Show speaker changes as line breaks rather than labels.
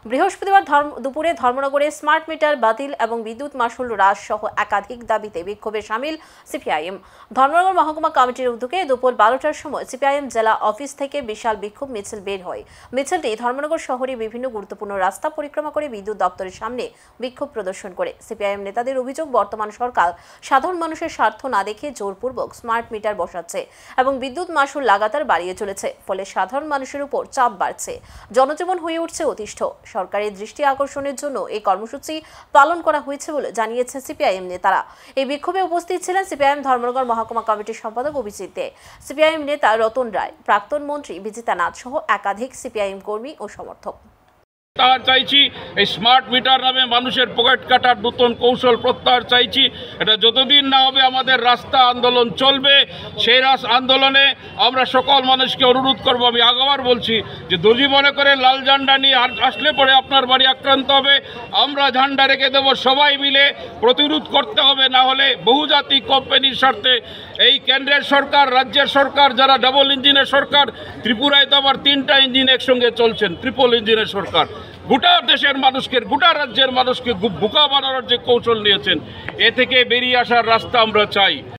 বৃহস্পতিবার দুপুরে ধর্মনগরে smart meter বাতিল এবং বিদ্যুৎ মাশুল হ্রাস সহ একাধিক দাবিতে বিক্ষোভে সামিল সিপিআইএম। ধর্মনগর মহকুমা কমিটির উদ্যোগে দুপুর 12টার সময় সিপিআইএম জেলা অফিস থেকে বিশাল বিক্ষোভ মিছিল বের হয়। মিছিলটি ধর্মনগর শহরে বিভিন্ন গুরুত্বপূর্ণ রাস্তা পরিক্রমা করে বিদ্যুৎ দপ্তরের সামনে বিক্ষোভ প্রদর্শন করে। সিপিআইএম নেতাদের অভিযোগ, বর্তমান সরকার সাধারণ মানুষের স্বার্থ না দেখে জোরপূর্বক স্মার্ট মিটার বসাচ্ছে এবং বিদ্যুৎ মাশুল লাগাতার বাড়িয়ে চলেছে, ফলে সাধারণ মানুষের উপর চাপ বাড়ছে, জনজীবন হয়ে উঠছে অতিষ্ঠ। সরকারের দৃষ্টি আকর্ষণের জন্য এই কর্মসূচি পালন করা হয়েছে বলে জানিয়েছে সিপিআইএম নেতারা। এই বিক্ষোভে উপস্থিত ছিলেন সিপিআইএম ধর্মনগর মহকুমা কমিটির সম্পাদক অভিজিৎ দে, সিপিআইএম নেতা রতন রায়, প্রাক্তন মন্ত্রী বিজিতা নাথ সহ একাধিক সিপিআইএম কর্মী ও সমর্থক।
প্রত্যাহার চাইছি, এই স্মার্ট মিটার নামে মানুষের পকেট কাটার নতুন কৌশল প্রত্যাহার চাইছি। এটা যতদিন না হবে আমাদের রাস্তা আন্দোলন চলবে। সেই আন্দোলনে আমরা সকল মানুষকে অনুরোধ করবো, আমি আগেবার বলছি যে যদি মনে করে লাল ঝান্ডা নিয়ে আসলে পরে আপনার বাড়ি আক্রান্ত হবে, আমরা ঝান্ডা রেখে দেবো, সবাই মিলে প্রতিরোধ করতে হবে। না হলে বহুজাতিক কোম্পানির স্বার্থে এই কেন্দ্রের সরকার, রাজ্যের সরকার, যারা ডাবল ইঞ্জিনের সরকার, ত্রিপুরায় তো আবার 3টা ইঞ্জিন একসঙ্গে চলছেন, ট্রিপল ইঞ্জিনের সরকার, গোটা দেশের মানুষকে, গোটা রাজ্যের মানুষকে বোকা বানানোর যে কৌশল নিয়েছেন, এ থেকে বেরিয়ে আসার রাস্তা আমরা চাই।